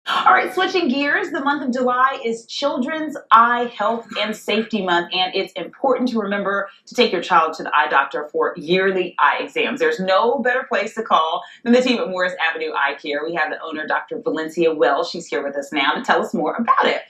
All right, switching gears, the month of July is Children's Eye Health and Safety Month, and it's important to remember to take your child to the eye doctor for yearly eye exams. There's no better place to call than the team at Morris Avenue Eye Care. We have the owner, Dr. Valencia Wells. She's here with us now to tell us more about it.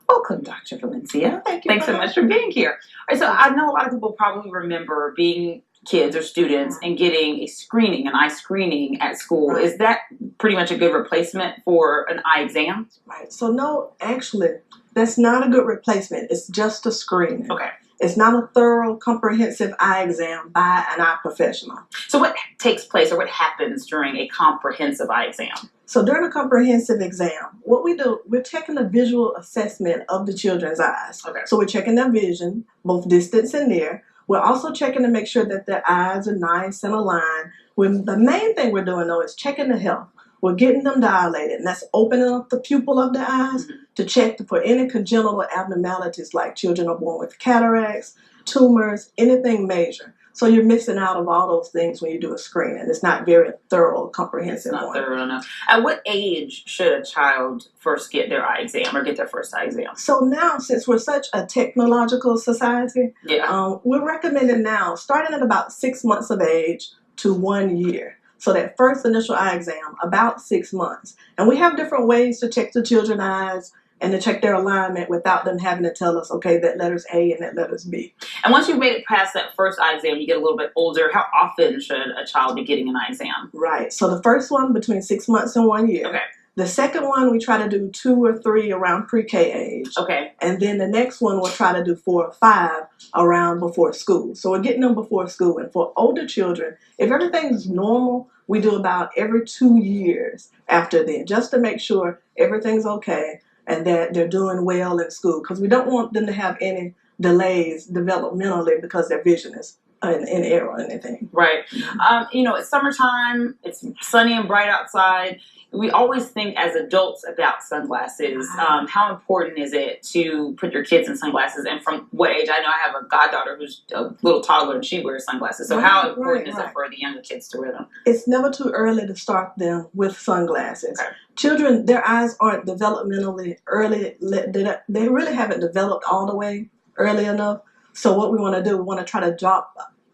Welcome, Dr. Valencia. Thank you. Thanks so much for being here. All right, so I know a lot of people probably remember being kids or students and getting a screening, an eye screening at school. Right. Is that pretty much a good replacement for an eye exam? Right. So no, actually, that's not a good replacement. It's just a screening. Okay. It's not a thorough, comprehensive eye exam by an eye professional. So what takes place or what happens during a comprehensive eye exam? So during a comprehensive exam, what we do, we're checking the visual assessment of the children's eyes. Okay. So we're checking their vision, both distance and near. We're also checking to make sure that their eyes are nice and aligned. The main thing we're doing, though, is checking the health. We're getting them dilated, and that's opening up the pupil of the eyes to check for any congenital abnormalities, like children are born with cataracts, tumors, anything major. So you're missing out of all those things when you do a screening. It's not very thorough, comprehensive. Not thorough enough. At what age should a child first get their eye exam or get their first eye exam? So now, since we're such a technological society, we're recommending now, starting at about 6 months of age to 1 year. So that first initial eye exam, about 6 months. And we have different ways to check the children's eyes and to check their alignment without them having to tell us, okay, that letter's A and that letter's B. And once you've made it past that first eye exam, you get a little bit older. How often should a child be getting an eye exam? Right. So the first one between 6 months and 1 year. Okay. The second one, we try to do 2 or 3 around pre-K age. Okay. And then the next one, we'll try to do 4 or 5 around before school. So we're getting them before school. And for older children, if everything's normal, we do about every 2 years after then, just to make sure everything's okay and that they're doing well in school. Because we don't want them to have any delays developmentally because their vision is in error or anything. Right. It's summertime. It's sunny and bright outside. We always think as adults about sunglasses. How important is it to put your kids in sunglasses? And from what age? I know I have a goddaughter who's a little toddler and she wears sunglasses. So how important is it for the younger kids to wear them? It's never too early to start them with sunglasses. Okay. Children, their eyes aren't developmentally early. They really haven't developed all the way early enough. So what we want to do, we want to try to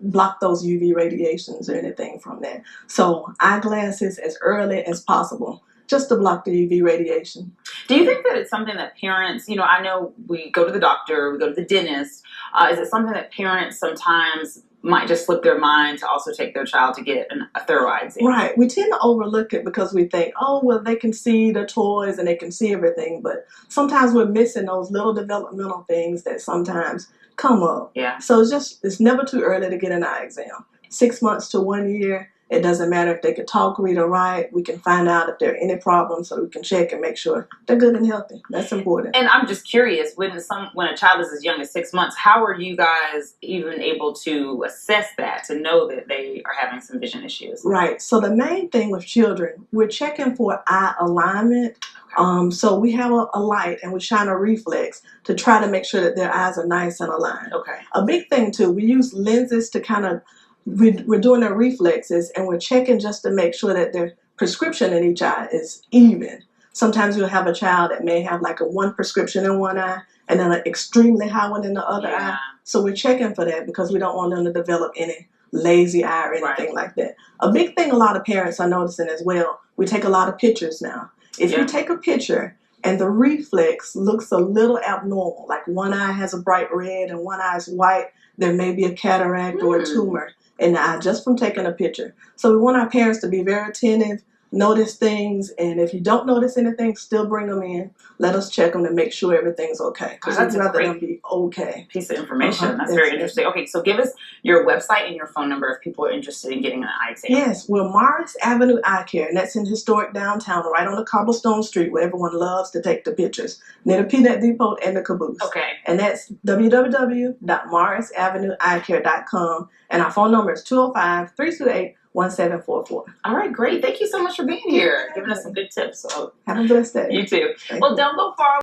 block those UV radiations or anything from that. So eyeglasses as early as possible, just to block the UV radiation. Do you think that it's something that parents, I know we go to the doctor, we go to the dentist. Is it something that parents sometimes might just slip their mind to also take their child to get a thorough eye exam? Right. We tend to overlook it because we think, oh, well, they can see the toys and they can see everything. But sometimes we're missing those little developmental things that sometimes come up. Yeah. So it's never too early to get an eye exam. 6 months to 1 year. It doesn't matter if they can talk, read, or write. We can find out if there are any problems so we can check and make sure they're good and healthy. That's important. And I'm just curious, when a child is as young as 6 months, how are you guys even able to assess that, to know that they are having some vision issues? Right. So the main thing with children, we're checking for eye alignment. So we have a light and we shine a reflex to try to make sure that their eyes are nice and aligned. Okay. A big thing too, we use lenses to kind of, we're doing their reflexes and we're checking just to make sure that their prescription in each eye is even. Sometimes you'll have a child that may have like a 1 prescription in one eye and then an extremely high one in the other eye. So we're checking for that because we don't want them to develop any lazy eye or anything like that. A big thing a lot of parents are noticing as well, we take a lot of pictures now. If you take a picture and the reflex looks a little abnormal, like one eye has a bright red and one eye is white, there may be a cataract or a tumor in the eye just from taking a picture. So we want our parents to be very attentive, notice things, and if you don't notice anything, still bring them in. Let us check them to make sure everything's okay. Because we'd rather them be okay. Piece of information. That's very interesting. Okay, so give us your website and your phone number if people are interested in getting an eye exam. Yes, we're Morris Avenue Eye Care, and that's in historic downtown, right on the cobblestone street where everyone loves to take the pictures, near the Peanut Depot and the Caboose. Okay. And that's www.morrisavenueeyecare.com, and our phone number is 205-328-1744. All right, great. Thank you so much for being here, giving us some good tips. So have a blessed day. You too. Well, don't go far away.